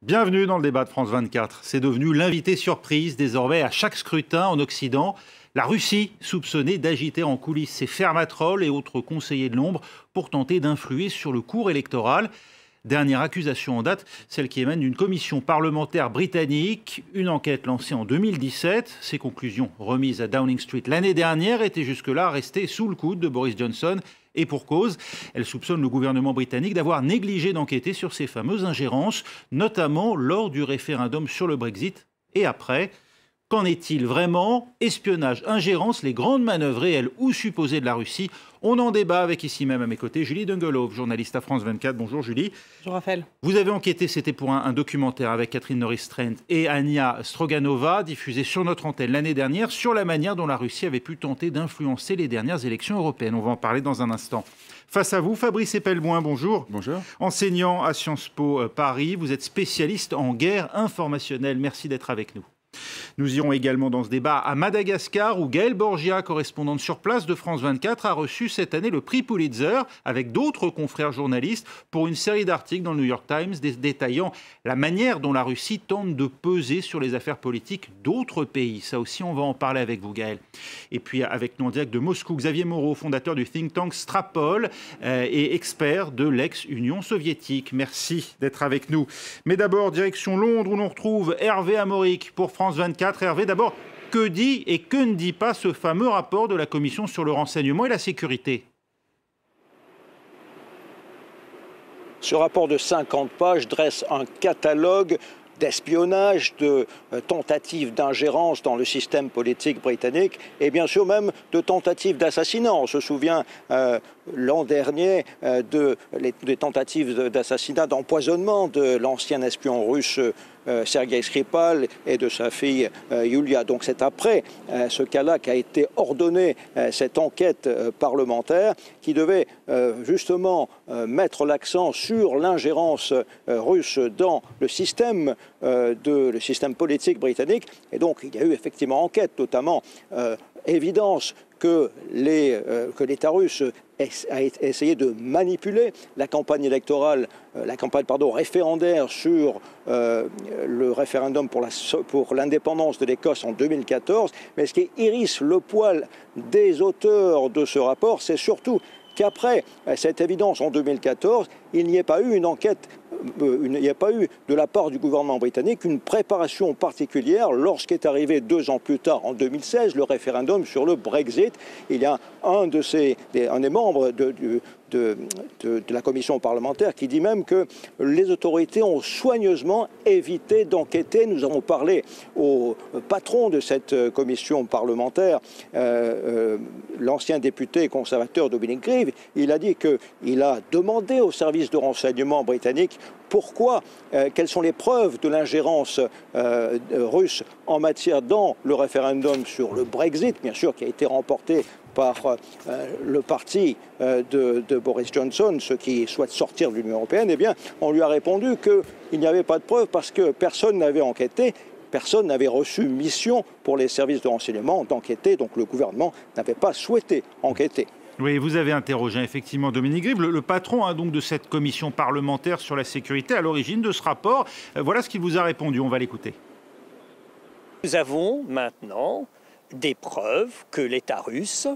Bienvenue dans le débat de France 24. C'est devenu l'invité surprise désormais à chaque scrutin en Occident. La Russie, soupçonnée d'agiter en coulisses ses fermatrolles et autres conseillers de l'ombre pour tenter d'influer sur le cours électoral. Dernière accusation en date, celle qui émane d'une commission parlementaire britannique. Une enquête lancée en 2017. Ses conclusions remises à Downing Street l'année dernière étaient jusque-là restées sous le coude de Boris Johnson. Et pour cause, elle soupçonne le gouvernement britannique d'avoir négligé d'enquêter sur ces fameuses ingérences, notamment lors du référendum sur le Brexit et après. Qu'en est-il vraiment? Espionnage, ingérence, les grandes manœuvres réelles ou supposées de la Russie? On en débat avec ici même à mes côtés Julie Dungelove, journaliste à France 24. Bonjour Julie. Bonjour Raphaël. Vous avez enquêté, c'était pour un documentaire avec Catherine Norris-Trent et Ania Stroganova, diffusé sur notre antenne l'année dernière, sur la manière dont la Russie avait pu tenter d'influencer les dernières élections européennes. On va en parler dans un instant. Face à vous, Fabrice Epelboin, bonjour. Bonjour. Enseignant à Sciences Po Paris, vous êtes spécialiste en guerre informationnelle. Merci d'être avec nous. Nous irons également dans ce débat à Madagascar où Gaëlle Borgia, correspondante sur place de France 24, a reçu cette année le prix Pulitzer avec d'autres confrères journalistes pour une série d'articles dans le New York Times détaillant la manière dont la Russie tente de peser sur les affaires politiques d'autres pays. Ça aussi, on va en parler avec vous, Gaëlle. Et puis avec nous en direct de Moscou, Xavier Moreau, fondateur du think tank Strapol et expert de l'ex-Union soviétique. Merci d'être avec nous. Mais d'abord, direction Londres où l'on retrouve Hervé Amoric pour France 24. Hervé, d'abord, que dit et que ne dit pas ce fameux rapport de la Commission sur le renseignement et la sécurité? Ce rapport de 50 pages dresse un catalogue d'espionnage, de tentatives d'ingérence dans le système politique britannique et bien sûr même de tentatives d'assassinat. On se souvient l'an dernier des tentatives d'assassinat, d'empoisonnement de l'ancien espion russe Sergei Skripal et de sa fille Yulia. Donc c'est après ce cas-là qu'a été ordonnée cette enquête parlementaire qui devait justement mettre l'accent sur l'ingérence russe dans le système politique britannique. Et donc il y a eu effectivement enquête, notamment évidence que l'État russe a essayé de manipuler la campagne électorale, référendaire sur le référendum pour l'indépendance de l'Écosse en 2014. Mais ce qui hérisse le poil des auteurs de ce rapport, c'est surtout qu'après cette évidence en 2014, il n'y ait pas eu une enquête, il n'y a pas eu de la part du gouvernement britannique une préparation particulière lorsqu'est arrivé 2 ans plus tard, en 2016, le référendum sur le Brexit. Il y a un des membres de la commission parlementaire qui dit même que les autorités ont soigneusement évité d'enquêter. Nous avons parlé au patron de cette commission parlementaire, l'ancien député conservateur Dominic Grieve. Il a dit qu'il a demandé au service de renseignement britannique pourquoi, quelles sont les preuves de l'ingérence russe en matière dans le référendum sur le Brexit, bien sûr, qui a été remporté par le parti de Boris Johnson, ceux qui souhaitent sortir de l'Union européenne. Eh bien, on lui a répondu qu'il n'y avait pas de preuves parce que personne n'avait enquêté. Personne n'avait reçu mission pour les services de renseignement d'enquêter, donc le gouvernement n'avait pas souhaité enquêter. Oui, vous avez interrogé effectivement Dominic Grieve, le patron donc de cette commission parlementaire sur la sécurité à l'origine de ce rapport. Voilà ce qu'il vous a répondu, on va l'écouter. Nous avons maintenant des preuves que l'État russe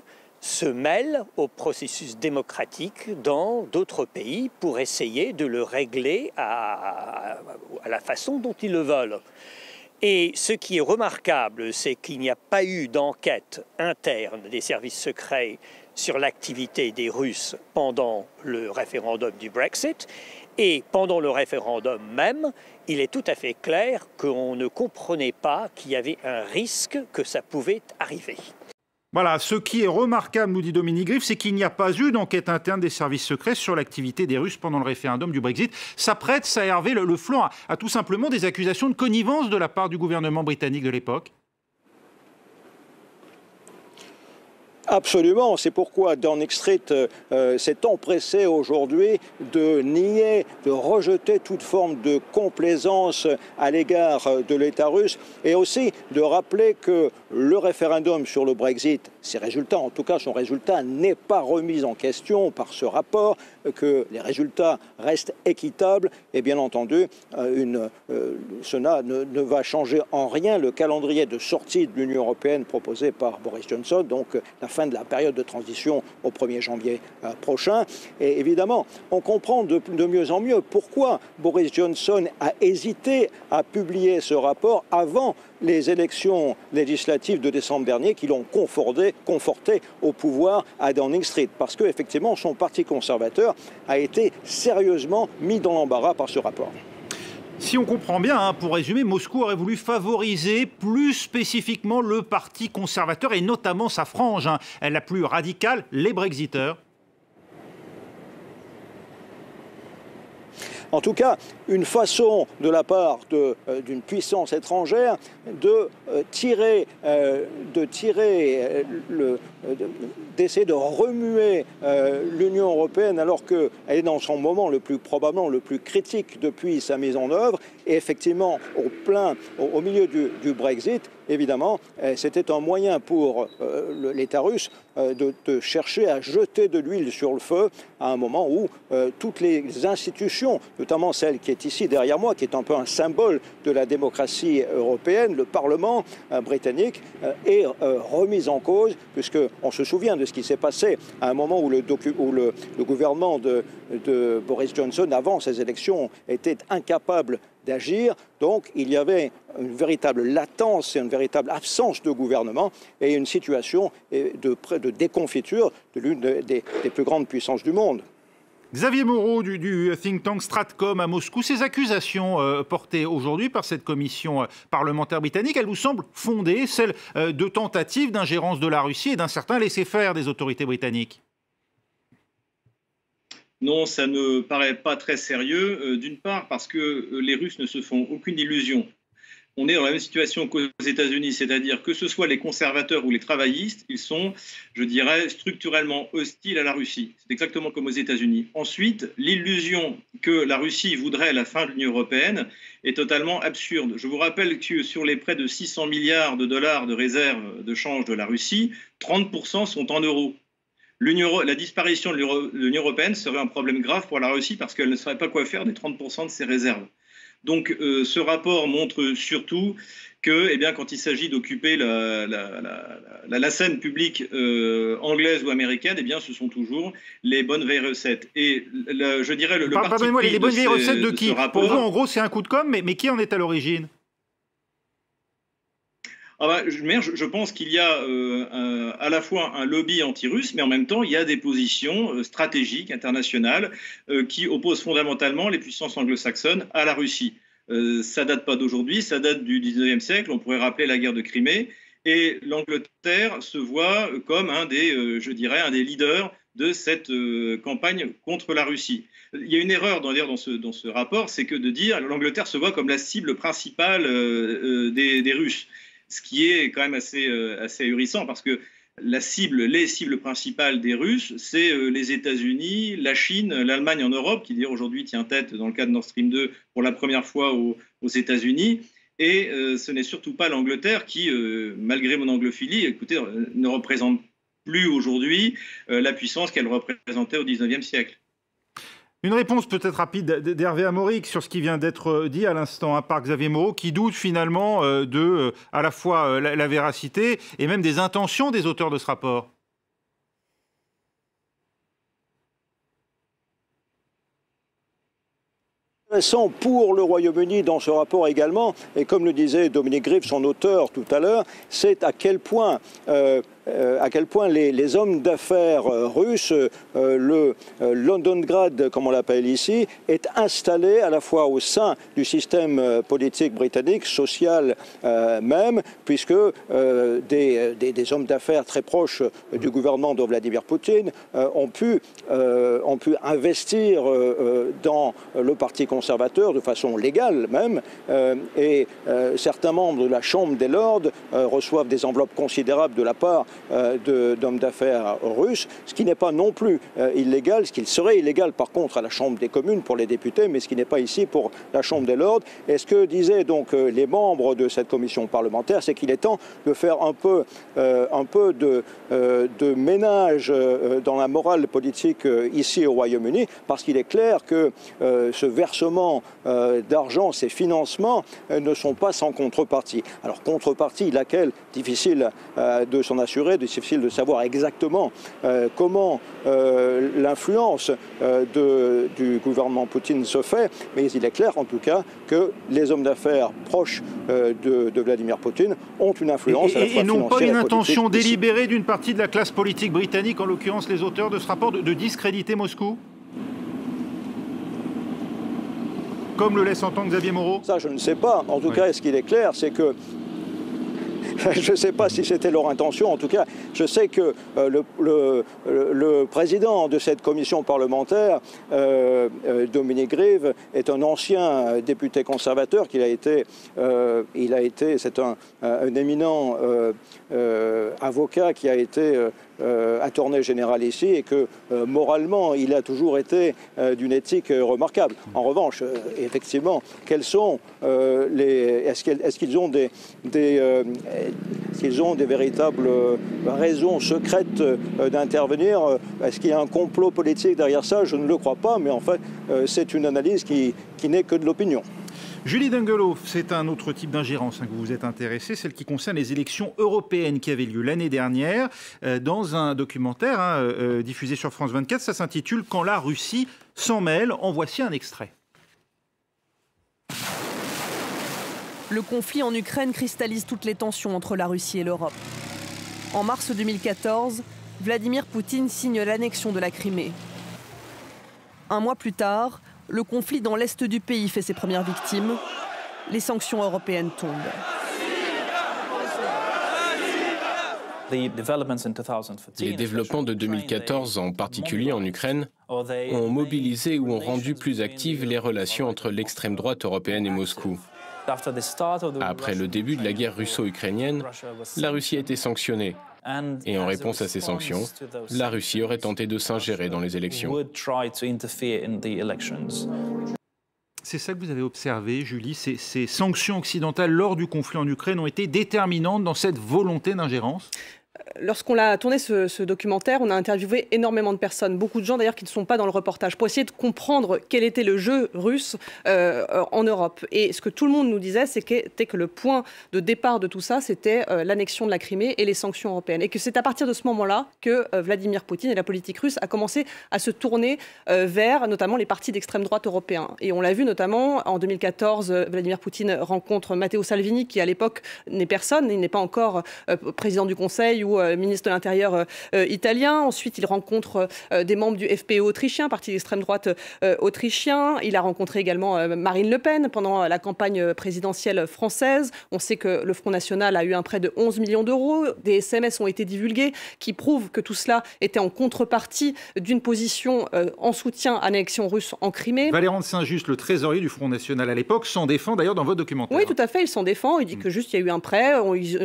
se mêle au processus démocratique dans d'autres pays pour essayer de le régler à la façon dont ils le veulent. Et ce qui est remarquable, c'est qu'il n'y a pas eu d'enquête interne des services secrets sur l'activité des Russes pendant le référendum du Brexit. Et pendant le référendum même, il est tout à fait clair qu'on ne comprenait pas qu'il y avait un risque que ça pouvait arriver. Voilà, ce qui est remarquable, nous dit Dominic Grieve, c'est qu'il n'y a pas eu d'enquête interne des services secrets sur l'activité des Russes pendant le référendum du Brexit. Ça prête, ça Hervé, le flanc à tout simplement des accusations de connivence de la part du gouvernement britannique de l'époque. Absolument, c'est pourquoi Downing Street s'est empressé aujourd'hui de nier, de rejeter toute forme de complaisance à l'égard de l'État russe et aussi de rappeler que le référendum sur le Brexit, ses résultats, en tout cas son résultat, n'est pas remis en question par ce rapport, que les résultats restent équitables et bien entendu, cela ne va changer en rien le calendrier de sortie de l'Union européenne proposé par Boris Johnson, donc la fin de la période de transition au 1er janvier prochain. Et évidemment, on comprend de mieux en mieux pourquoi Boris Johnson a hésité à publier ce rapport avant les élections législatives de décembre dernier qui l'ont conforté au pouvoir à Downing Street. Parce qu'effectivement, son parti conservateur a été sérieusement mis dans l'embarras par ce rapport. Si on comprend bien, pour résumer, Moscou aurait voulu favoriser plus spécifiquement le parti conservateur et notamment sa frange, la plus radicale, les Brexiteurs. En tout cas, une façon de la part d'une puissance étrangère d'essayer de remuer l'Union européenne alors qu'elle est dans son moment probablement le plus critique depuis sa mise en œuvre. Et effectivement, au milieu du Brexit, évidemment, c'était un moyen pour l'État russe de chercher à jeter de l'huile sur le feu à un moment où toutes les institutions, notamment celle qui est ici derrière moi, qui est un peu un symbole de la démocratie européenne, le Parlement britannique, est remise en cause, puisqu'on se souvient de ce qui s'est passé à un moment où le gouvernement de Boris Johnson, avant ces élections, était incapable d'agir. Donc il y avait une véritable latence et une véritable absence de gouvernement et une situation de déconfiture de l'une des plus grandes puissances du monde. Xavier Moreau du think tank Stratcom à Moscou, ces accusations portées aujourd'hui par cette commission parlementaire britannique, elles vous semblent fondées, celles de tentatives d'ingérence de la Russie et d'un certain laisser-faire des autorités britanniques? Non, ça ne paraît pas très sérieux, d'une part parce que les Russes ne se font aucune illusion. On est dans la même situation qu'aux États-Unis, c'est-à-dire que ce soit les conservateurs ou les travaillistes, ils sont, je dirais, structurellement hostiles à la Russie. C'est exactement comme aux États-Unis. Ensuite, l'illusion que la Russie voudrait la fin de l'Union européenne est totalement absurde. Je vous rappelle que sur les près de 600 milliards de dollars de réserves de change de la Russie, 30% sont en euros. La disparition de l'Union européenne serait un problème grave pour la Russie parce qu'elle ne saurait pas quoi faire des 30% de ses réserves. Donc ce rapport montre surtout que quand il s'agit d'occuper la scène publique anglaise ou américaine, ce sont toujours les bonnes vieilles recettes. Et je dirais le parti pardonnez-moi, les bonnes vieilles recettes de qui? Rapport, pour vous, en gros, c'est un coup de com', mais qui en est à l'origine? Je pense qu'il y a à la fois un lobby anti-russe, mais en même temps, il y a des positions stratégiques internationales qui opposent fondamentalement les puissances anglo-saxonnes à la Russie. Ça date pas d'aujourd'hui, ça date du 19e siècle, on pourrait rappeler la guerre de Crimée, et l'Angleterre se voit comme un des leaders de cette campagne contre la Russie. Il y a une erreur dans ce rapport, c'est que de dire l'Angleterre se voit comme la cible principale des Russes. Ce qui est quand même assez ahurissant parce que les cibles principales des Russes, c'est les États-Unis, la Chine, l'Allemagne en Europe, qui d'ailleurs aujourd'hui tient tête dans le cas de Nord Stream 2 pour la première fois aux États-Unis. Et ce n'est surtout pas l'Angleterre qui, malgré mon anglophilie, écoutez, ne représente plus aujourd'hui la puissance qu'elle représentait au 19e siècle. Une réponse peut-être rapide d'Hervé Amorik sur ce qui vient d'être dit à l'instant par Xavier Moreau, qui doute finalement à la fois la véracité et même des intentions des auteurs de ce rapport. Intéressant pour le Royaume-Uni dans ce rapport également, et comme le disait Dominique Griff, son auteur tout à l'heure, c'est à quel point les hommes d'affaires russes, le Londongrad, comme on l'appelle ici, est installé à la fois au sein du système politique britannique, social même, puisque des hommes d'affaires très proches du gouvernement de Vladimir Poutine ont pu investir dans le parti conservateur de façon légale même, et certains membres de la Chambre des Lords reçoivent des enveloppes considérables de la part d'hommes d'affaires russes, ce qui n'est pas non plus illégal, ce qui serait illégal par contre à la Chambre des communes pour les députés, mais ce qui n'est pas ici pour la Chambre des lords. Et ce que disaient donc les membres de cette commission parlementaire, c'est qu'il est temps de faire un peu de ménage dans la morale politique ici au Royaume-Uni, parce qu'il est clair que ce versement d'argent, ces financements ne sont pas sans contrepartie. Alors contrepartie, laquelle, difficile de s'en assurer, difficile de savoir exactement comment l'influence du gouvernement Poutine se fait, mais il est clair en tout cas que les hommes d'affaires proches de Vladimir Poutine ont une influence à la fois et n'ont pas une intention ici. délibérée d'une partie de la classe politique britannique, en l'occurrence les auteurs de ce rapport, de discréditer Moscou, comme le laisse entendre Xavier Moreau? Ça, je ne sais pas. En tout cas, ce qu'il est clair, c'est que je ne sais pas si c'était leur intention. En tout cas, je sais que le président de cette commission parlementaire, Dominic Grieve, est un ancien député conservateur. C'est un éminent avocat qui a été attorney général ici et que moralement, il a toujours été d'une éthique remarquable. En revanche, effectivement, quels sont est-ce qu'ils ont des véritables raisons secrètes d'intervenir? Est-ce qu'il y a un complot politique derrière ça? Je ne le crois pas, mais en fait, c'est une analyse qui n'est que de l'opinion. Julie Dungelow, c'est un autre type d'ingérence que vous vous êtes intéressé, celle qui concerne les élections européennes qui avaient lieu l'année dernière. Dans un documentaire diffusé sur France 24, ça s'intitule « Quand la Russie s'en mêle ». En voici un extrait. Le conflit en Ukraine cristallise toutes les tensions entre la Russie et l'Europe. En mars 2014, Vladimir Poutine signe l'annexion de la Crimée. Un mois plus tard, le conflit dans l'est du pays fait ses premières victimes. Les sanctions européennes tombent. Les développements de 2014, en particulier en Ukraine, ont mobilisé ou ont rendu plus actives les relations entre l'extrême droite européenne et Moscou. Après le début de la guerre russo-ukrainienne, la Russie a été sanctionnée. Et en réponse à ces sanctions, la Russie aurait tenté de s'ingérer dans les élections. C'est ça que vous avez observé, Julie. Ces sanctions occidentales lors du conflit en Ukraine ont été déterminantes dans cette volonté d'ingérence? Lorsqu'on a tourné ce documentaire, on a interviewé énormément de personnes, beaucoup de gens d'ailleurs qui ne sont pas dans le reportage, pour essayer de comprendre quel était le jeu russe en Europe. Et ce que tout le monde nous disait, c'était que le point de départ de tout ça, c'était l'annexion de la Crimée et les sanctions européennes. Et que c'est à partir de ce moment-là que Vladimir Poutine et la politique russe a commencé à se tourner vers notamment les partis d'extrême droite européens. Et on l'a vu notamment en 2014, Vladimir Poutine rencontre Matteo Salvini, qui à l'époque n'est personne, il n'est pas encore président du Conseil ou ministre de l'Intérieur italien. Ensuite, il rencontre des membres du FPÖ autrichien, parti d'extrême droite autrichien. Il a rencontré également Marine Le Pen pendant la campagne présidentielle française. On sait que le Front National a eu un prêt de 11 millions d'euros. Des SMS ont été divulgués qui prouvent que tout cela était en contrepartie d'une position en soutien à l'annexion russe en Crimée. Valéran de Saint-Just, le trésorier du Front National à l'époque, s'en défend d'ailleurs dans votre documentaire. Oui, tout à fait, il s'en défend. Il dit que juste il y a eu un prêt,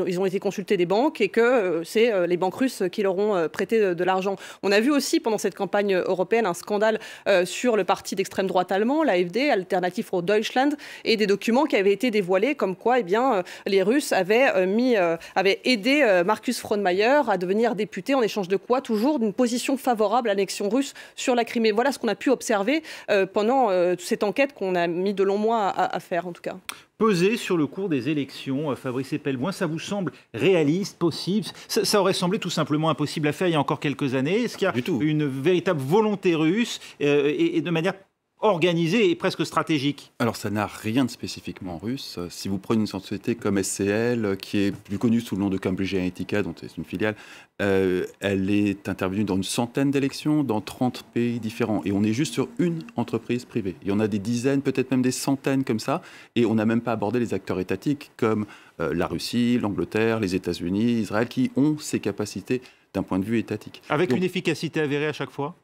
ils ont été consultés des banques et que c'est les banques russes qui leur ont prêté de l'argent. On a vu aussi pendant cette campagne européenne un scandale sur le parti d'extrême droite allemand, l'AfD, Alternative für Deutschland, et des documents qui avaient été dévoilés comme quoi les Russes avaient aidé Markus Frohnmayer à devenir député en échange de quoi? Toujours d'une position favorable à l'annexion russe sur la Crimée. Voilà ce qu'on a pu observer pendant cette enquête qu'on a mis de longs mois à faire en tout cas. Peser sur le cours des élections, Fabrice Epelboin, ça vous semble réaliste, possible? Ça aurait semblé tout simplement impossible à faire il y a encore quelques années. Est-ce qu'il y a une véritable volonté russe et de manière organisée et presque stratégique? Alors ça n'a rien de spécifiquement russe. Si vous prenez une société comme SCL, qui est plus connue sous le nom de Cambridge Analytica, dont c'est une filiale, elle est intervenue dans une centaine d'élections dans 30 pays différents. Et on est juste sur une entreprise privée. Il y en a des dizaines, peut-être même des centaines comme ça. Et on n'a même pas abordé les acteurs étatiques comme la Russie, l'Angleterre, les États-Unis, Israël, qui ont ces capacités d'un point de vue étatique. Avec une efficacité avérée à chaque fois?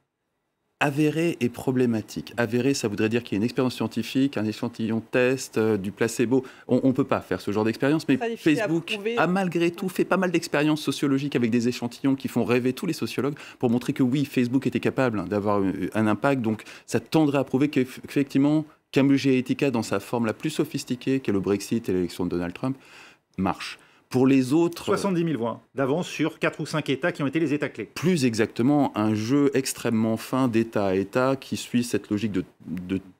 avéré et problématique. Avéré, ça voudrait dire qu'il y a une expérience scientifique, un échantillon de test, du placebo. On ne peut pas faire ce genre d'expérience, mais Facebook a malgré tout fait pas mal d'expériences sociologiques avec des échantillons qui font rêver tous les sociologues pour montrer que oui, Facebook était capable d'avoir un impact. Donc ça tendrait à prouver qu'effectivement, Cambridge Analytica, dans sa forme la plus sophistiquée, qu'est le Brexit et l'élection de Donald Trump, marche. Pour les autres... 70 000 voix d'avance sur 4 ou 5 États qui ont été les États clés. Plus exactement, un jeu extrêmement fin d'État à État qui suit cette logique de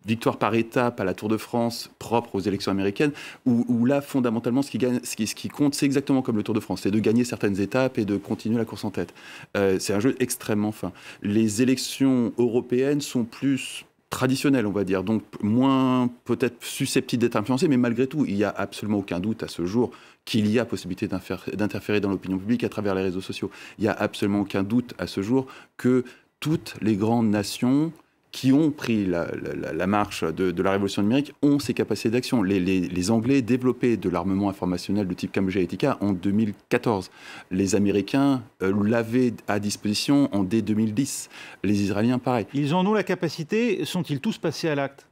victoire par étape à la Tour de France propre aux élections américaines, où là, fondamentalement, ce qui compte, c'est exactement comme le Tour de France, c'est de gagner certaines étapes et de continuer la course en tête. C'est un jeu extrêmement fin. Les élections européennes sont plus traditionnelles, on va dire, donc moins peut-être susceptibles d'être influencées, mais malgré tout, il n'y a absolument aucun doute à ce jour qu'il y a possibilité d'interférer dans l'opinion publique à travers les réseaux sociaux. Il n'y a absolument aucun doute à ce jour que toutes les grandes nations qui ont pris la marche de la révolution numérique ont ces capacités d'action. Les Anglais développaient de l'armement informationnel de type Cambridge Analytica en 2014. Les Américains l'avaient à disposition dès 2010. Les Israéliens, pareil. Ils en ont la capacité. Sont-ils tous passés à l'acte ?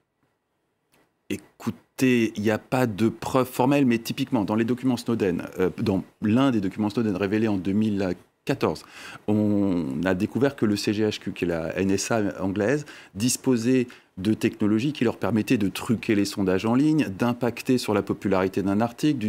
Écoutez, il n'y a pas de preuves formelles, mais typiquement, dans les documents Snowden, dans l'un des documents Snowden révélés en 2014, on a découvert que le CGHQ, qui est la NSA anglaise, disposait de technologies qui leur permettaient de truquer les sondages en ligne, d'impacter sur la popularité d'un article,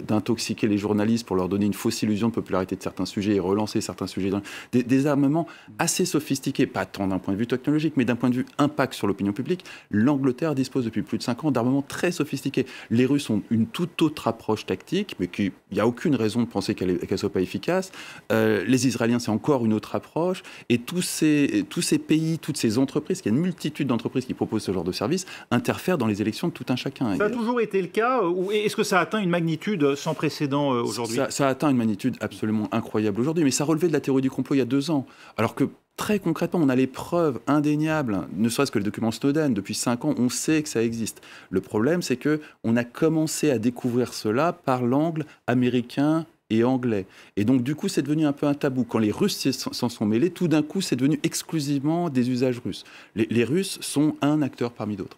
d'intoxiquer les journalistes pour leur donner une fausse illusion de popularité de certains sujets et relancer certains sujets. Des armements assez sophistiqués, pas tant d'un point de vue technologique, mais d'un point de vue impact sur l'opinion publique. L'Angleterre dispose depuis plus de 5 ans d'armements très sophistiqués. Les Russes ont une toute autre approche tactique, mais il n'y a aucune raison de penser qu'elle ne soit pas efficace. Les Israéliens, c'est encore une autre approche. Et tous ces pays, toutes ces entreprises, il y a une multitude d'entreprises qui proposent ce genre de services, interfèrent dans les élections de tout un chacun. Ça a toujours été le cas, ou est-ce que ça a atteint une magnitude sans précédent aujourd'hui ? Ça a atteint une magnitude absolument incroyable aujourd'hui, mais ça relevait de la théorie du complot il y a 2 ans. Alors que très concrètement, on a les preuves indéniables, ne serait-ce que le document Snowden. Depuis 5 ans, on sait que ça existe. Le problème, c'est qu'on a commencé à découvrir cela par l'angle américain et anglais. Et donc, du coup, c'est devenu un peu un tabou. Quand les Russes s'en sont mêlés, tout d'un coup, c'est devenu exclusivement des usages russes. Les Russes sont un acteur parmi d'autres.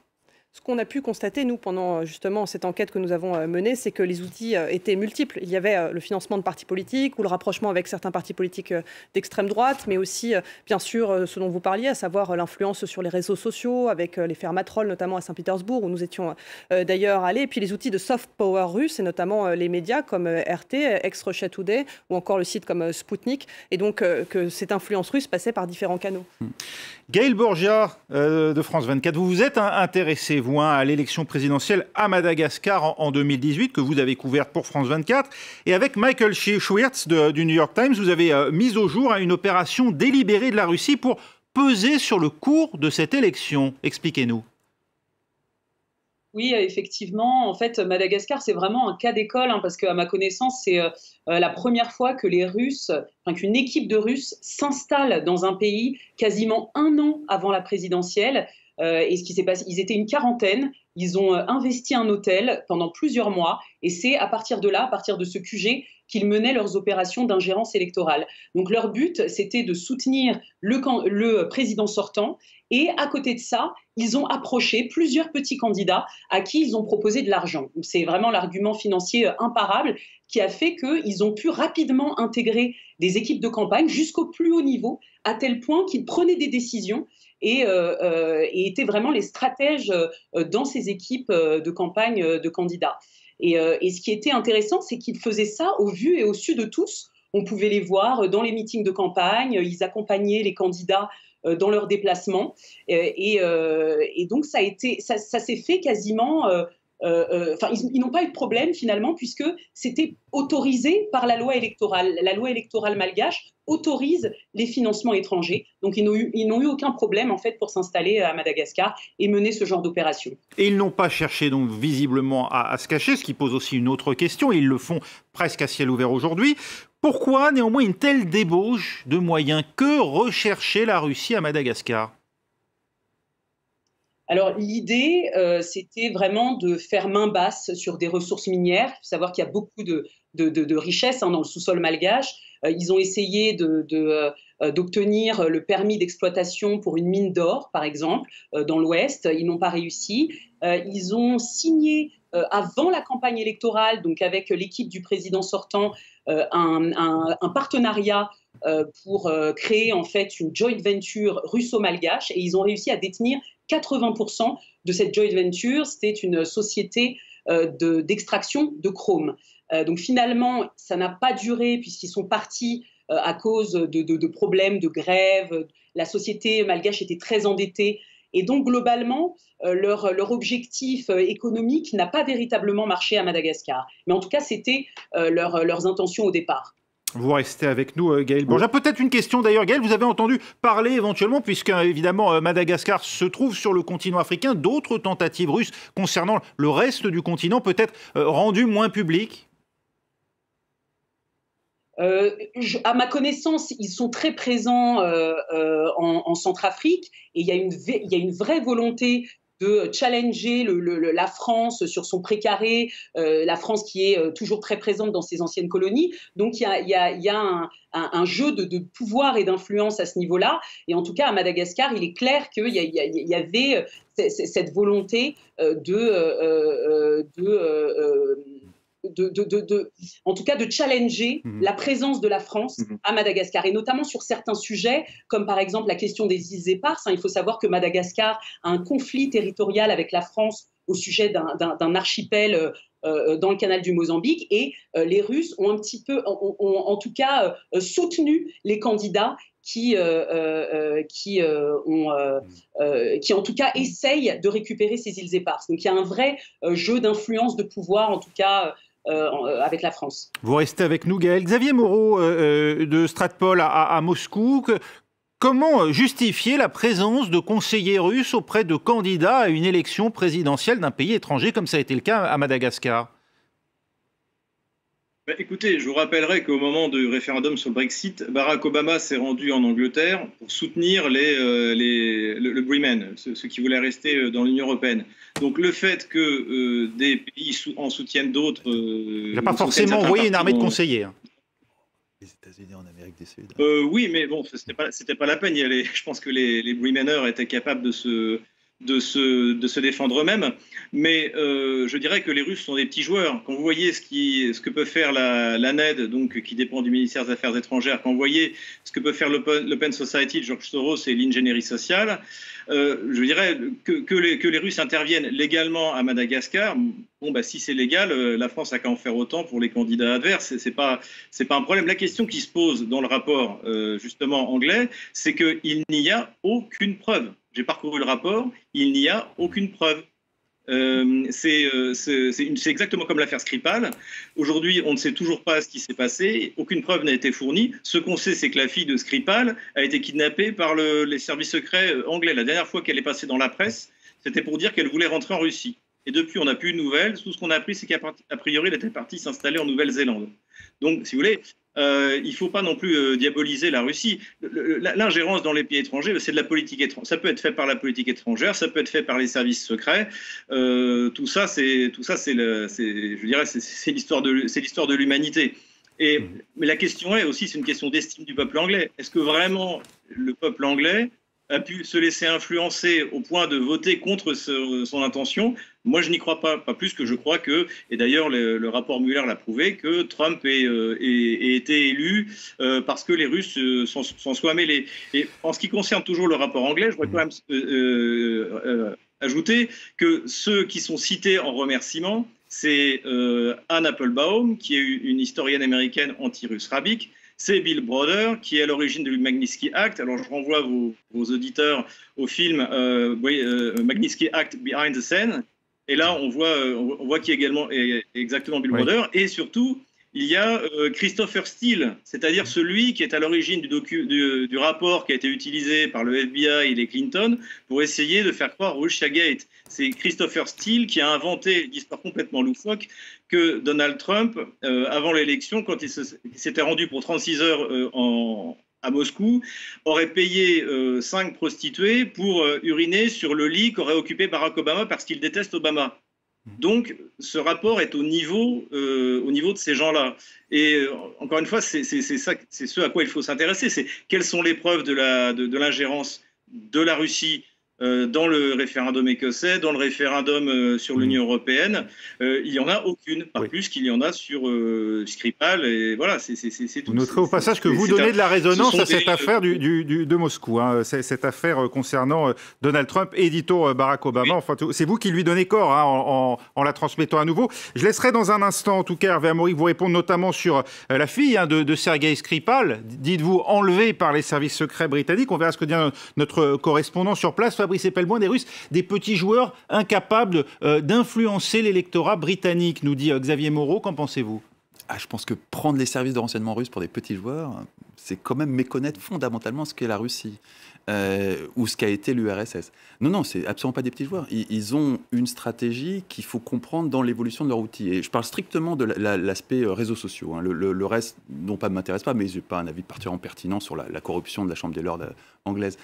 Ce qu'on a pu constater, nous, pendant justement cette enquête que nous avons menée, c'est que les outils étaient multiples. Il y avait le financement de partis politiques ou le rapprochement avec certains partis politiques d'extrême droite, mais aussi, bien sûr, ce dont vous parliez, à savoir l'influence sur les réseaux sociaux, avec les fermatrolls, notamment à Saint-Pétersbourg, où nous étions d'ailleurs allés, et puis les outils de soft power russes, et notamment les médias comme RT, ex-Russia Today, ou encore le site comme Sputnik, et donc que cette influence russe passait par différents canaux. Gaël Borgia de France 24, vous vous êtes intéressé, vous, à l'élection présidentielle à Madagascar en 2018, que vous avez couverte pour France 24. Et avec Michael Schwirtz du New York Times, vous avez mis au jour une opération délibérée de la Russie pour peser sur le cours de cette élection. Expliquez-nous. Oui, effectivement. En fait, Madagascar, c'est vraiment un cas d'école, parce qu'à ma connaissance, c'est la première fois que qu'une équipe de Russes s'installe dans un pays quasiment 1 an avant la présidentielle. Et ce qui s'est passé, ils étaient une quarantaine, ils ont investi un hôtel pendant plusieurs mois, et c'est à partir de là, à partir de ce QG, qu'ils menaient leurs opérations d'ingérence électorale. Donc leur but, c'était de soutenir le président sortant, et à côté de ça, ils ont approché plusieurs petits candidats à qui ils ont proposé de l'argent. C'est vraiment l'argument financier imparable qui a fait qu'ils ont pu rapidement intégrer des équipes de campagne jusqu'au plus haut niveau, à tel point qu'ils prenaient des décisions et étaient vraiment les stratèges dans ces équipes de campagne de candidats. Et ce qui était intéressant, c'est qu'ils faisaient ça au vu et au su de tous. On pouvait les voir dans les meetings de campagne, ils accompagnaient les candidats dans leurs déplacements. Et donc, ça s'est fait quasiment... ils n'ont pas eu de problème finalement, puisque c'était autorisé par la loi électorale. La loi électorale malgache autorise les financements étrangers. Donc ils n'ont eu aucun problème en fait pour s'installer à Madagascar et mener ce genre d'opération. Et ils n'ont pas cherché donc visiblement à se cacher, ce qui pose aussi une autre question. Ils le font presque à ciel ouvert aujourd'hui. Pourquoi néanmoins une telle débauche de moyens? Que recherchait la Russie à Madagascar? Alors l'idée, c'était vraiment de faire main basse sur des ressources minières. Il faut savoir qu'il y a beaucoup de richesses dans le sous-sol malgache. Ils ont essayé d'obtenir le permis d'exploitation pour une mine d'or, par exemple, dans l'Ouest. Ils n'ont pas réussi. Ils ont signé avant la campagne électorale, donc avec l'équipe du président sortant, un partenariat pour créer en fait une joint venture russo-malgache, et ils ont réussi à détenir 80% de cette joint venture. C'était une société d'extraction de chrome. Donc finalement, ça n'a pas duré puisqu'ils sont partis à cause de problèmes de grève. La société malgache était très endettée. Et donc, globalement, leur objectif économique n'a pas véritablement marché à Madagascar. Mais en tout cas, c'était leurs intentions au départ. Vous restez avec nous, Gaël Borja. Peut-être une question d'ailleurs, Gaël, vous avez entendu parler éventuellement, puisque évidemment Madagascar se trouve sur le continent africain, d'autres tentatives russes concernant le reste du continent, peut-être rendues moins publiques? À ma connaissance, ils sont très présents en Centrafrique, et il y a une vraie volonté de challenger la France sur son précaré, la France qui est toujours très présente dans ses anciennes colonies. Donc il y a un jeu de pouvoir et d'influence à ce niveau-là. Et en tout cas, à Madagascar, il est clair qu'il y avait cette volonté en tout cas de challenger la présence de la France à Madagascar, et notamment sur certains sujets, comme par exemple la question des îles éparses. Il faut savoir que Madagascar a un conflit territorial avec la France au sujet d'un archipel dans le canal du Mozambique, et les Russes ont en tout cas soutenu les candidats qui en tout cas essayent de récupérer ces îles éparses. Donc il y a un vrai jeu d'influence, de pouvoir, en tout cas avec la France. Vous restez avec nous, Gaël. Xavier Moreau de Stratpol à Moscou. Comment justifier la présence de conseillers russes auprès de candidats à une élection présidentielle d'un pays étranger, comme ça a été le cas à Madagascar? Écoutez, je vous rappellerai qu'au moment du référendum sur le Brexit, Barack Obama s'est rendu en Angleterre pour soutenir le Bremen, ceux qui voulaient rester dans l'Union européenne. Donc le fait que des pays en soutiennent d'autres... il n'a pas forcément envoyé une armée de conseillers. Les États-Unis en Amérique du Sud. Oui, mais bon, c'était pas la peine. Je pense que les Bremeners étaient capables de se défendre eux-mêmes. Mais je dirais que les Russes sont des petits joueurs. Quand vous voyez ce que peut faire la NED, donc, qui dépend du ministère des Affaires étrangères, quand vous voyez ce que peut faire l'Open Society de George Soros et l'ingénierie sociale, je dirais que les Russes interviennent légalement à Madagascar. Bon, si c'est légal, la France a qu'à en faire autant pour les candidats adverses. C'est pas un problème. La question qui se pose dans le rapport justement anglais, c'est qu'il n'y a aucune preuve. J'ai parcouru le rapport, il n'y a aucune preuve. C'est exactement comme l'affaire Skripal. Aujourd'hui, on ne sait toujours pas ce qui s'est passé, aucune preuve n'a été fournie. Ce qu'on sait, c'est que la fille de Skripal a été kidnappée par les services secrets anglais. La dernière fois qu'elle est passée dans la presse, c'était pour dire qu'elle voulait rentrer en Russie. Et depuis, on n'a plus de nouvelles. Tout ce qu'on a appris, c'est qu'a priori, elle était partie s'installer en Nouvelle-Zélande. Donc, si vous voulez, il ne faut pas non plus diaboliser la Russie. L'ingérence dans les pays étrangers, c'est de la politique étrangère. Ça peut être fait par la politique étrangère, ça peut être fait par les services secrets. Tout ça, c'est l'histoire de l'humanité. Mais la question est aussi, c'est une question d'estime du peuple anglais. Est-ce que vraiment le peuple anglais a pu se laisser influencer au point de voter contre son intention? Moi, je n'y crois pas plus que je crois que, et d'ailleurs le rapport Mueller l'a prouvé, que Trump ait été élu parce que les Russes s'en soient mêlés. Et en ce qui concerne toujours le rapport anglais, je voudrais quand même ajouter que ceux qui sont cités en remerciement, c'est Anne Applebaum, qui est une historienne américaine anti-russe rabique. C'est Bill Browder, qui est à l'origine du Magnitsky Act. Alors, je renvoie vos auditeurs au film Magnitsky Act Behind the Scene. Et là, on voit qui est également exactement Bill Browder. Et surtout, il y a Christopher Steele, c'est-à-dire celui qui est à l'origine du rapport qui a été utilisé par le FBI et les Clinton pour essayer de faire croire au Russiagate. C'est Christopher Steele qui a inventé l'histoire complètement loufoque que Donald Trump, avant l'élection, quand il s'était rendu pour 36 heures à Moscou, aurait payé 5 prostituées pour uriner sur le lit qu'aurait occupé Barack Obama parce qu'il déteste Obama. Donc, ce rapport est au niveau de ces gens-là. Et encore une fois, c'est ce à quoi il faut s'intéresser. C'est quelles sont les preuves de l'ingérence de la Russie dans le référendum écossais, dans le référendum sur l'Union européenne. Il n'y en a aucune, pas plus qu'il y en a sur Skripal. Et voilà, c'est tout. Vous noterez au passage que vous donnez de la résonance à cette affaire de Moscou, hein, cette affaire concernant Donald Trump et Dito Barack Obama. Oui. Enfin, c'est vous qui lui donnez corps hein, en la transmettant à nouveau. Je laisserai dans un instant, en tout cas, Hervé Amaury, vous répondre notamment sur la fille hein, de Sergei Skripal, dites-vous enlevée par les services secrets britanniques. On verra ce que dit notre correspondant sur place, Fabrice Epelboin, des Russes, des petits joueurs incapables d'influencer l'électorat britannique, nous dit Xavier Moreau. Qu'en pensez-vous ? Je pense que prendre les services de renseignement russes pour des petits joueurs, c'est quand même méconnaître fondamentalement ce qu'est la Russie ou ce qu'a été l'URSS. Non, c'est absolument pas des petits joueurs. Ils ont une stratégie qu'il faut comprendre dans l'évolution de leur outil. Et je parle strictement de l'aspect réseaux sociaux. Hein. Le reste, non pas m'intéresse pas, mais je n'ai pas un avis particulièrement pertinent sur la corruption de la Chambre des Lords anglaise.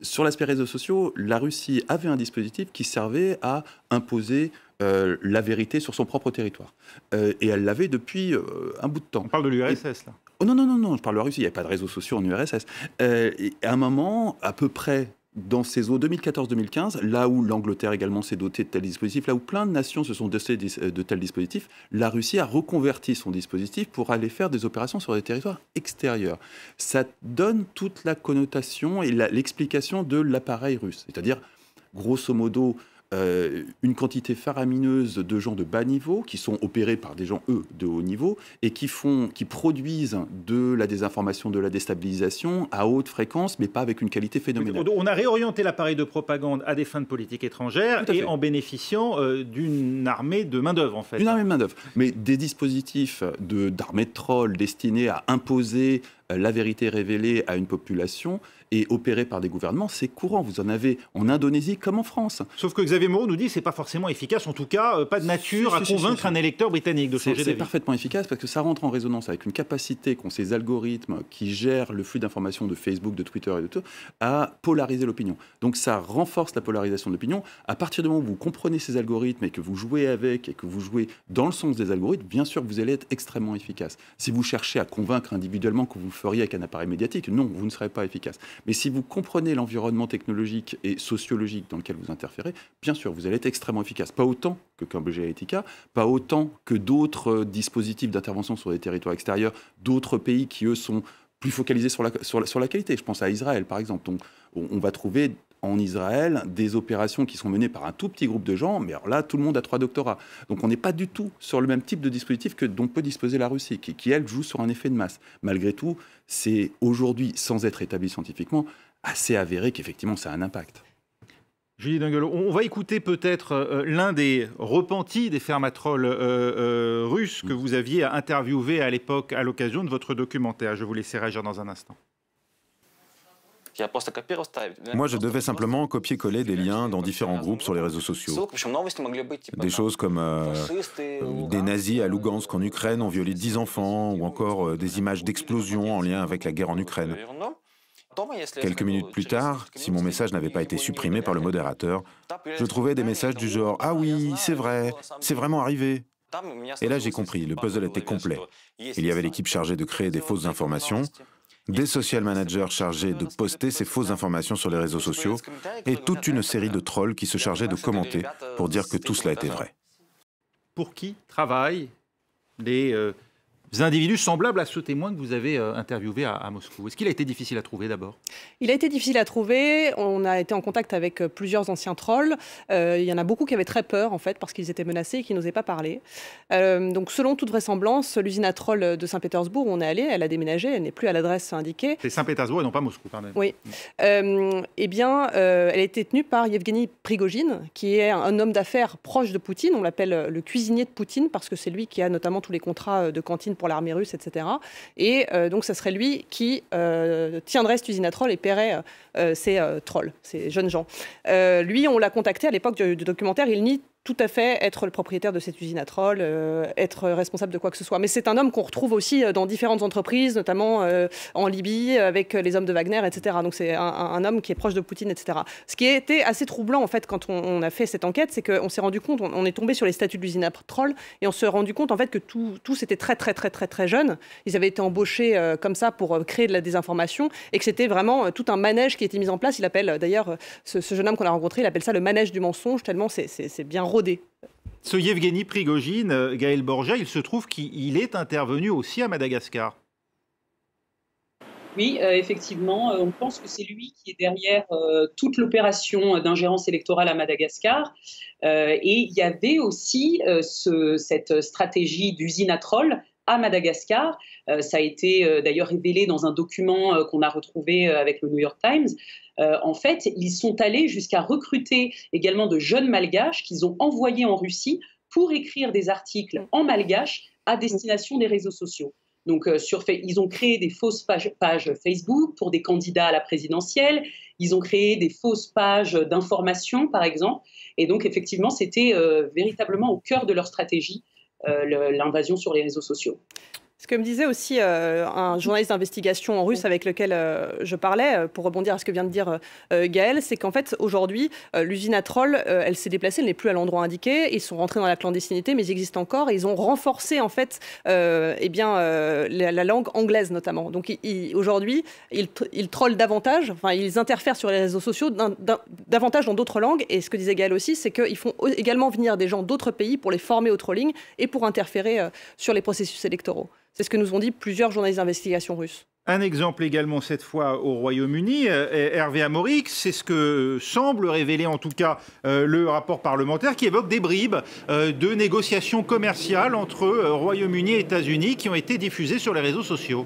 Sur l'aspect réseaux sociaux, la Russie avait un dispositif qui servait à imposer la vérité sur son propre territoire. Et elle l'avait depuis un bout de temps. On parle de l'URSS, là. Oh non, je parle de la Russie. Il n'y a pas de réseaux sociaux en URSS. Et à un moment, à peu près dans ces eaux 2014-2015, là où l'Angleterre également s'est dotée de tels dispositifs, là où plein de nations se sont dotées de tels dispositifs, la Russie a reconverti son dispositif pour aller faire des opérations sur des territoires extérieurs. Ça donne toute la connotation et l'explication de l'appareil russe. C'est-à-dire, grosso modo, une quantité faramineuse de gens de bas niveau qui sont opérés par des gens, eux, de haut niveau et qui produisent de la désinformation, de la déstabilisation à haute fréquence, mais pas avec une qualité phénoménale. On a réorienté l'appareil de propagande à des fins de politique étrangère et en bénéficiant d'une armée de main-d'œuvre, en fait. Une armée de main-d'œuvre. Mais des dispositifs d'armée de trolls destinés à imposer la vérité révélée à une population et opérée par des gouvernements, c'est courant. Vous en avez en Indonésie comme en France. Sauf que Xavier Moreau nous dit que ce n'est pas forcément efficace, en tout cas, pas de nature à convaincre un électeur britannique de changer d'avis. C'est parfaitement efficace parce que ça rentre en résonance avec une capacité qu'ont ces algorithmes qui gèrent le flux d'informations de Facebook, de Twitter et de tout, à polariser l'opinion. Donc ça renforce la polarisation de l'opinion. À partir du moment où vous comprenez ces algorithmes et que vous jouez avec et que vous jouez dans le sens des algorithmes, bien sûr que vous allez être extrêmement efficace. Si vous cherchez à convaincre individuellement que vous feriez avec un appareil médiatique, non, vous ne serez pas efficace. Mais si vous comprenez l'environnement technologique et sociologique dans lequel vous interférez, bien sûr, vous allez être extrêmement efficace. Pas autant que Cambridge Analytica, pas autant que d'autres dispositifs d'intervention sur des territoires extérieurs, d'autres pays qui, eux, sont plus focalisés sur la qualité. Je pense à Israël, par exemple. Donc, on va trouver en Israël des opérations qui sont menées par un tout petit groupe de gens, mais alors là, tout le monde a 3 doctorats. Donc on n'est pas du tout sur le même type de dispositif dont peut disposer la Russie, qui elle, joue sur un effet de masse. Malgré tout, c'est aujourd'hui, sans être établi scientifiquement, assez avéré qu'effectivement, ça a un impact. Julie Dinguelot, on va écouter peut-être l'un des repentis des fermatrolls russes que vous aviez interviewé à l'époque à l'occasion de votre documentaire. Je vous laisserai réagir dans un instant. Moi, je devais simplement copier-coller des liens dans différents groupes sur les réseaux sociaux. Des choses comme des nazis à Lugansk en Ukraine ont violé 10 enfants, ou encore des images d'explosions en lien avec la guerre en Ukraine. Quelques minutes plus tard, si mon message n'avait pas été supprimé par le modérateur, je trouvais des messages du genre « Ah oui, c'est vrai, c'est vraiment arrivé ». Et là, j'ai compris, le puzzle était complet. Il y avait l'équipe chargée de créer des fausses informations, des social managers chargés de poster ces fausses informations sur les réseaux sociaux et toute une série de trolls qui se chargeaient de commenter pour dire que tout cela était vrai. Pour qui travaillent les individus semblables à ce témoin que vous avez interviewé à Moscou? Est-ce qu'il a été difficile à trouver d'abord? Il a été difficile à trouver. On a été en contact avec plusieurs anciens trolls. Il y en a beaucoup qui avaient très peur, en fait, parce qu'ils étaient menacés et qui n'osaient pas parler. Donc, selon toute vraisemblance, l'usine à trolls de Saint-Pétersbourg, où on est allé, elle a déménagé, elle n'est plus à l'adresse indiquée. C'est Saint-Pétersbourg et non pas Moscou, pardon. Oui. Eh bien, elle a été tenue par Yevgeny Prigojine, qui est un homme d'affaires proche de Poutine. On l'appelle le cuisinier de Poutine, parce que c'est lui qui a notamment tous les contrats de cantine pour l'armée russe, etc. Et donc, ça serait lui qui tiendrait cette usine à trolls et paierait ces trolls, ces jeunes gens. Lui, on l'a contacté à l'époque du documentaire, il nie tout à fait être le propriétaire de cette usine à troll, être responsable de quoi que ce soit. Mais c'est un homme qu'on retrouve aussi dans différentes entreprises, notamment en Libye, avec les hommes de Wagner, etc. Donc c'est un homme qui est proche de Poutine, etc. Ce qui a été assez troublant, en fait, quand on a fait cette enquête, c'est qu'on s'est rendu compte, on est tombé sur les statuts de l'usine à troll, et on s'est rendu compte, en fait, que tous étaient très jeunes. Ils avaient été embauchés comme ça pour créer de la désinformation, et que c'était vraiment tout un manège qui était mis en place. Il appelle, d'ailleurs, ce jeune homme qu'on a rencontré, il appelle ça le manège du mensonge, tellement c'est bien rodé. Ce Yevgeny Prigojine, Gaël Borja, il se trouve qu'il est intervenu aussi à Madagascar. Oui, effectivement, on pense que c'est lui qui est derrière toute l'opération d'ingérence électorale à Madagascar. Et il y avait aussi cette stratégie d'usine à troll à Madagascar. Ça a été d'ailleurs révélé dans un document qu'on a retrouvé avec le New York Times. En fait, ils sont allés jusqu'à recruter également de jeunes malgaches qu'ils ont envoyés en Russie pour écrire des articles en malgache à destination des réseaux sociaux. Donc, ils ont créé des fausses pages Facebook pour des candidats à la présidentielle. Ils ont créé des fausses pages d'information, par exemple. Et donc, effectivement, c'était véritablement au cœur de leur stratégie, l'invasion sur les réseaux sociaux. Ce que me disait aussi un journaliste d'investigation en russe avec lequel je parlais, pour rebondir à ce que vient de dire Gaël, c'est qu'en fait, aujourd'hui, l'usine à troll, elle s'est déplacée, elle n'est plus à l'endroit indiqué. Ils sont rentrés dans la clandestinité, mais ils existent encore. Et ils ont renforcé, en fait, la langue anglaise, notamment. Donc, aujourd'hui, ils trollent davantage, enfin, ils interfèrent sur les réseaux sociaux davantage dans d'autres langues. Et ce que disait Gaël aussi, c'est qu'ils font également venir des gens d'autres pays pour les former au trolling et pour interférer sur les processus électoraux. C'est ce que nous ont dit plusieurs journalistes d'investigation russes. Un exemple également cette fois au Royaume-Uni, Hervé Amorix, c'est ce que semble révéler en tout cas le rapport parlementaire qui évoque des bribes de négociations commerciales entre Royaume-Uni et États-Unis qui ont été diffusées sur les réseaux sociaux.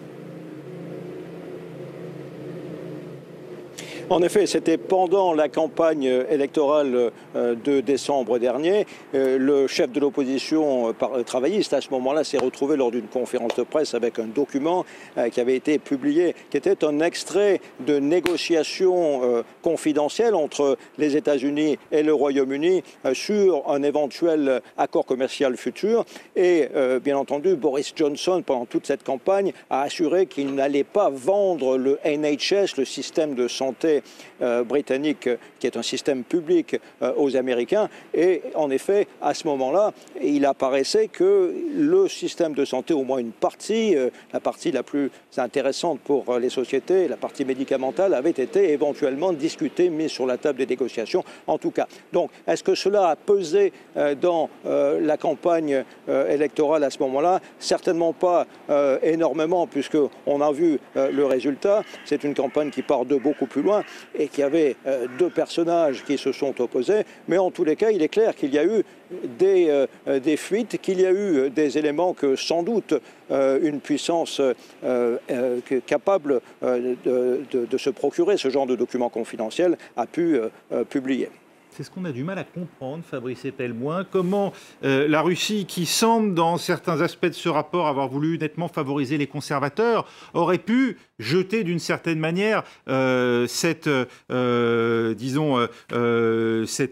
En effet, c'était pendant la campagne électorale de décembre dernier. Le chef de l'opposition travailliste, à ce moment-là, s'est retrouvé lors d'une conférence de presse avec un document qui avait été publié, qui était un extrait de négociations confidentielles entre les États-Unis et le Royaume-Uni sur un éventuel accord commercial futur. Et bien entendu, Boris Johnson, pendant toute cette campagne, a assuré qu'il n'allait pas vendre le NHS, le système de santé britannique, qui est un système public aux Américains. Et en effet, à ce moment-là, il apparaissait que le système de santé, au moins une partie, la partie la plus intéressante pour les sociétés, la partie médicamentale, avait été éventuellement discutée, mise sur la table des négociations, en tout cas. Donc, est-ce que cela a pesé dans la campagne électorale à ce moment-là? Certainement pas énormément, puisqu'on a vu le résultat. C'est une campagne qui part de beaucoup plus loin et qui avait deux personnages qui se sont opposés. Mais en tous les cas, il est clair qu'il y a eu des fuites, qu'il y a eu des éléments que sans doute une puissance capable de se procurer ce genre de documents confidentiels a pu publier. C'est ce qu'on a du mal à comprendre, Fabrice Epelmoin. Comment la Russie, qui semble dans certains aspects de ce rapport avoir voulu nettement favoriser les conservateurs, aurait pu jeter d'une certaine manière cette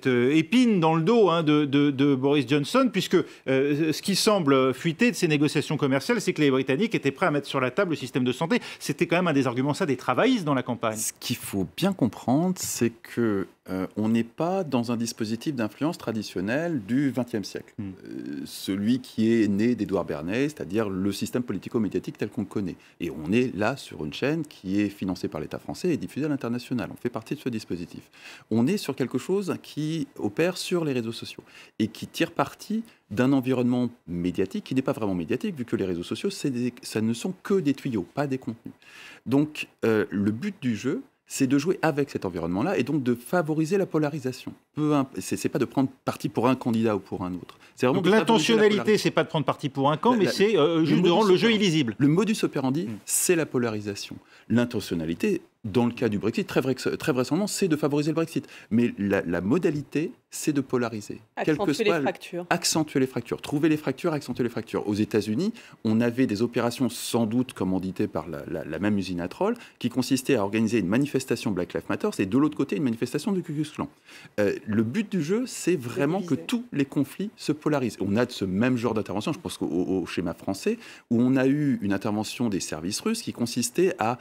épine dans le dos de Boris Johnson, puisque ce qui semble fuiter de ces négociations commerciales, c'est que les Britanniques étaient prêts à mettre sur la table le système de santé. C'était quand même un des arguments des travaillistes dans la campagne. Ce qu'il faut bien comprendre, c'est que on n'est pas dans un dispositif d'influence traditionnel du XXe siècle. Celui qui est né d'Édouard Bernays, c'est-à-dire le système politico-médiatique tel qu'on le connaît. Et on est là sur une chaîne qui est financée par l'État français et diffusée à l'international. On fait partie de ce dispositif. On est sur quelque chose qui opère sur les réseaux sociaux et qui tire parti d'un environnement médiatique qui n'est pas vraiment médiatique, vu que les réseaux sociaux, ça ne sont que des tuyaux, pas des contenus. Donc, le but du jeu, c'est de jouer avec cet environnement-là et donc de favoriser la polarisation. C'est pas de prendre parti pour un candidat ou pour un autre. Donc l'intentionnalité, c'est pas de prendre parti pour un camp, mais c'est juste de rendre le jeu illisible. Le modus operandi, c'est la polarisation. L'intentionnalité, dans le cas du Brexit, très vraisemblablement, c'est de favoriser le Brexit. Mais la modalité, c'est de polariser. Accentuer les fractures. Accentuer les fractures. Trouver les fractures, accentuer les fractures. Aux États-Unis, on avait des opérations sans doute commanditées par la même usine à troll qui consistait à organiser une manifestation Black Lives Matter et de l'autre côté une manifestation du Ku Klux Klan. Le but du jeu, c'est vraiment que tous les conflits se polarisent. On a de ce même genre d'intervention, je pense au schéma français, où on a eu une intervention des services russes qui consistait à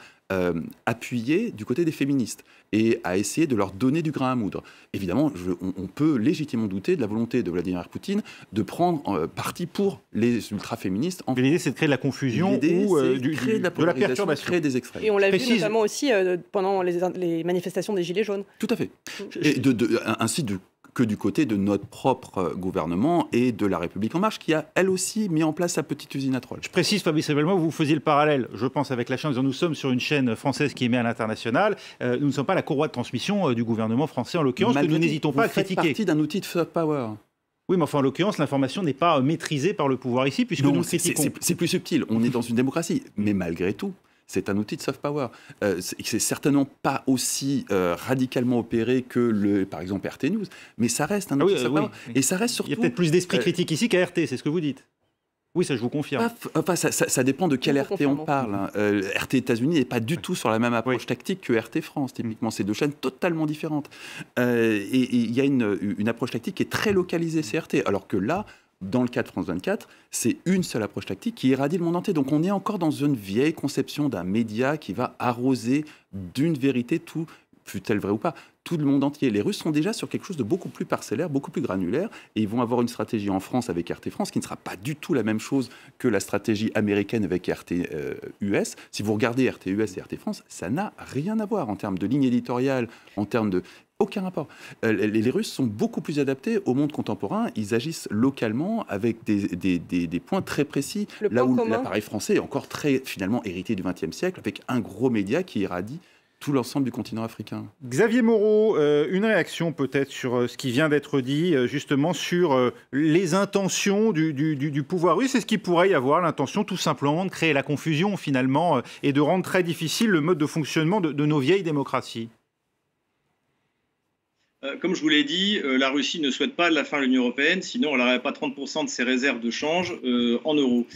appuyer du côté des féministes et à essayer de leur donner du grain à moudre. Évidemment, on peut légitimement douter de la volonté de Vladimir Poutine de prendre parti pour les ultra-féministes. Mais l'idée, c'est de créer de la confusion ou de la perturbation. Créer des extrêmes. Et on l'a vu notamment aussi pendant les manifestations des Gilets jaunes. Tout à fait. Et ainsi que du côté de notre propre gouvernement et de La République En Marche, qui a, elle aussi, mis en place sa petite usine à troll. Je précise, Fabrice Ebelmoy, vous faisiez le parallèle, je pense, avec la chaîne, en disant, nous sommes sur une chaîne française qui émet à l'international, nous ne sommes pas la courroie de transmission du gouvernement français, en l'occurrence, que nous n'hésitons pas à critiquer. Vous faites partie d'un outil de soft power. Oui, mais enfin, en l'occurrence, l'information n'est pas maîtrisée par le pouvoir ici, puisque nous critiquons. C'est plus subtil, on est dans une démocratie, mais malgré tout, c'est un outil de soft power. C'est certainement pas aussi radicalement opéré que, par exemple, RT News, mais ça reste un outil de soft power. Et ça reste surtout... Il y a peut-être plus d'esprit critique ici qu'à RT, c'est ce que vous dites. Oui, ça je vous confirme. Enfin, ça dépend de quel RT on parle. RT États-Unis n'est pas du tout sur la même approche tactique que RT France. Typiquement, c'est deux chaînes totalement différentes. Et il y a une approche tactique qui est très localisée, c'est RT. Alors que là, dans le cas de France 24, c'est une seule approche tactique qui irradie le monde entier. Donc on est encore dans une vieille conception d'un média qui va arroser d'une vérité tout, fût-elle vraie ou pas, tout le monde entier. Les Russes sont déjà sur quelque chose de beaucoup plus parcellaire, beaucoup plus granulaire, et ils vont avoir une stratégie en France avec RT France qui ne sera pas du tout la même chose que la stratégie américaine avec RT US. Si vous regardez RT US et RT France, ça n'a rien à voir en termes de ligne éditoriale, en termes de... Aucun rapport. Les Russes sont beaucoup plus adaptés au monde contemporain. Ils agissent localement avec des points très précis. Là où l'appareil français est encore très, finalement, hérité du XXe siècle, avec un gros média qui irradie tout l'ensemble du continent africain. Xavier Moreau, une réaction peut-être sur ce qui vient d'être dit, justement sur les intentions du pouvoir russe. Est-ce qu'il pourrait y avoir l'intention tout simplement de créer la confusion finalement et de rendre très difficile le mode de fonctionnement de nos vieilles démocraties ? Comme je vous l'ai dit, la Russie ne souhaite pas la fin de l'Union européenne, sinon elle n'aurait pas 30% de ses réserves de change en euros.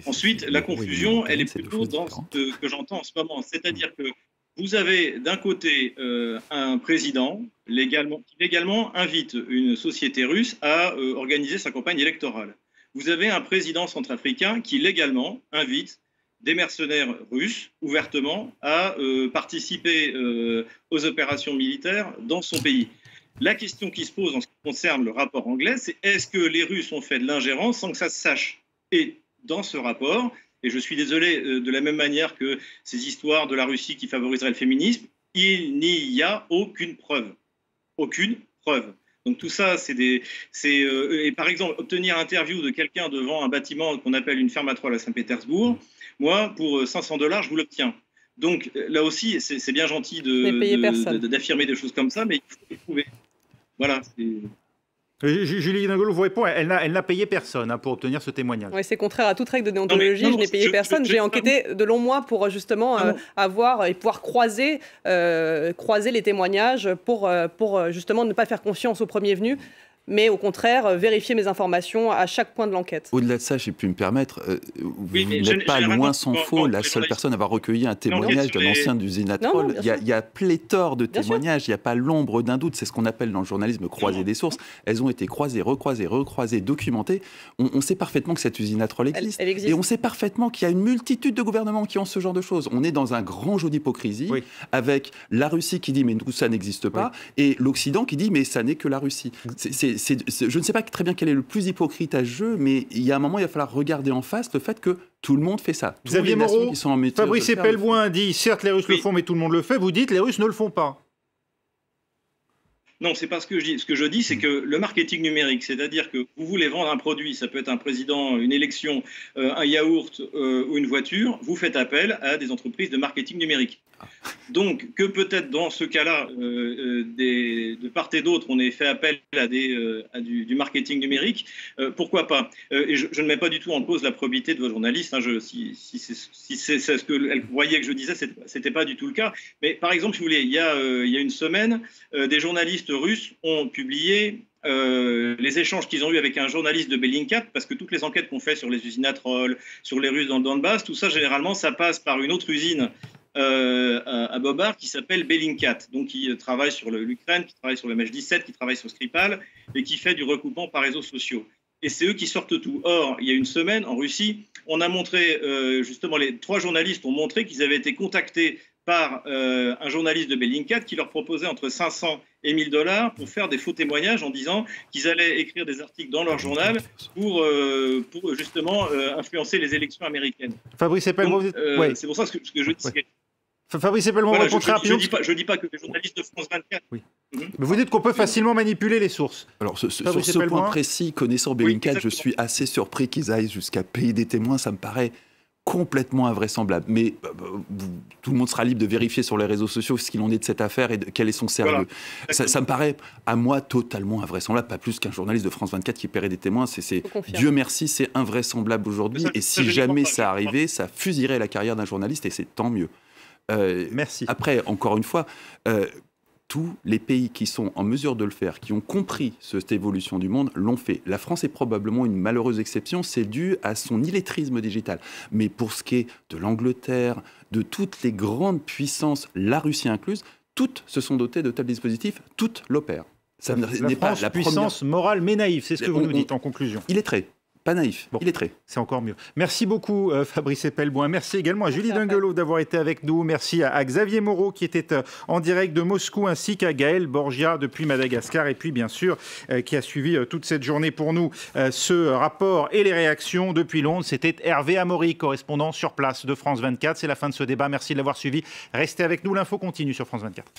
Ensuite, la confusion, elle est plutôt dans ce que j'entends en ce moment. C'est-à-dire que vous avez d'un côté un président qui légalement invite une société russe à organiser sa campagne électorale. Vous avez un président centrafricain qui légalement invite des mercenaires russes ouvertement à participer aux opérations militaires dans son pays. La question qui se pose en ce qui concerne le rapport anglais, c'est est-ce que les Russes ont fait de l'ingérence sans que ça se sache? Et dans ce rapport, et je suis désolé, de la même manière que ces histoires de la Russie qui favoriserait le féminisme, il n'y a aucune preuve. Aucune preuve. Donc tout ça, et par exemple, obtenir l'interview de quelqu'un devant un bâtiment qu'on appelle une ferme à troll à Saint-Pétersbourg, moi, pour $500, je vous l'obtiens. Donc là aussi, c'est bien gentil d'affirmer des choses comme ça, mais il faut les prouver. Voilà. Julie Guinagolo vous répond, elle n'a payé personne pour obtenir ce témoignage. Oui, c'est contraire à toute règle de déontologie. Je n'ai payé personne. J'ai enquêté de longs mois pour justement avoir et pouvoir croiser les témoignages pour justement ne pas faire confiance au premier venu, mais au contraire, vérifier mes informations à chaque point de l'enquête. Au-delà de ça, j'ai pu me permettre, vous n'êtes pas loin sans faux la seule personne à avoir recueilli un témoignage d'un ancien d'usine à troll. Il y a pléthore de témoignages, il n'y a pas l'ombre d'un doute. C'est ce qu'on appelle dans le journalisme croiser des sources. Elles ont été croisées, recroisées, documentées. On sait parfaitement que cette usine à troll existe. Elle existe. Et on sait parfaitement qu'il y a une multitude de gouvernements qui ont ce genre de choses. On est dans un grand jeu d'hypocrisie avec la Russie qui dit mais tout ça n'existe pas et l'Occident qui dit mais ça n'est que la Russie. Je ne sais pas très bien quel est le plus hypocrite à ce jeu, mais il y a un moment, il va falloir regarder en face le fait que tout le monde fait ça. Xavier Moreau, Fabrice Ebelmoy dit, certes, les Russes le font, mais tout le monde le fait. Vous dites, les Russes ne le font pas. Non, c'est pas ce que je dis. Ce que je dis, c'est que le marketing numérique, c'est-à-dire que vous voulez vendre un produit, ça peut être un président, une élection, un yaourt ou une voiture, vous faites appel à des entreprises de marketing numérique. Donc, que peut-être dans ce cas-là, de part et d'autre, on ait fait appel à du marketing numérique, pourquoi pas? Et je ne mets pas du tout en cause la probité de vos journalistes. Hein, si c'est ce qu'elle voyait que je disais, c'était pas du tout le cas. Mais par exemple, si vous voulez, il y a une semaine, des journalistes russes ont publié les échanges qu'ils ont eus avec un journaliste de Bellingcat, parce que toutes les enquêtes qu'on fait sur les usines à troll, sur les Russes dans le Donbass, tout ça, généralement, ça passe par une autre usine à Bobar qui s'appelle Bellingcat, donc qui travaille sur l'Ukraine, qui travaille sur le MH17, qui travaille sur Skripal et qui fait du recoupement par réseaux sociaux. Et c'est eux qui sortent tout. Or, il y a une semaine, en Russie, on a montré, justement, les 3 journalistes ont montré qu'ils avaient été contactés par un journaliste de Bellingcat qui leur proposait entre 500 et 1000 $ pour faire des faux témoignages en disant qu'ils allaient écrire des articles dans leur journal pour justement influencer les élections américaines. Fabrice Epelmoy, c'est pour ça que je dis. Fabrice Epelmoy, voilà, je dis pas que les journalistes de France 24. Oui. Mais vous dites qu'on peut facilement manipuler les sources. Alors, sur ce point précis, connaissant Bellingcat, je suis assez surpris qu'ils aillent jusqu'à payer des témoins. Ça me paraît complètement invraisemblable. Mais tout le monde sera libre de vérifier sur les réseaux sociaux ce qu'il en est de cette affaire et quel est son sérieux. Voilà. Ça me paraît, à moi, totalement invraisemblable. Pas plus qu'un journaliste de France 24 qui paierait des témoins. Dieu merci, c'est invraisemblable aujourd'hui. Et si jamais ça arrivait, ça fusillerait la carrière d'un journaliste et c'est tant mieux. Merci. Après, encore une fois, tous les pays qui sont en mesure de le faire, qui ont compris cette évolution du monde, l'ont fait. La France est probablement une malheureuse exception, c'est dû à son illettrisme digital. Mais pour ce qui est de l'Angleterre, de toutes les grandes puissances, la Russie incluse, toutes se sont dotées de tels dispositifs, toutes l'opèrent. Ça n'est pas la puissance morale mais naïve, c'est ce que vous nous dites en conclusion. Illettré. Pas naïf, bon, illettré. C'est encore mieux. Merci beaucoup Fabrice Epelmoy. Merci également à Julie Dungelot d'avoir été avec nous. Merci à Xavier Moreau qui était en direct de Moscou, ainsi qu'à Gaël Borgia depuis Madagascar. Et puis bien sûr qui a suivi toute cette journée pour nous ce rapport et les réactions depuis Londres. C'était Hervé Amaury, correspondant sur place de France 24. C'est la fin de ce débat. Merci de l'avoir suivi. Restez avec nous, l'info continue sur France 24.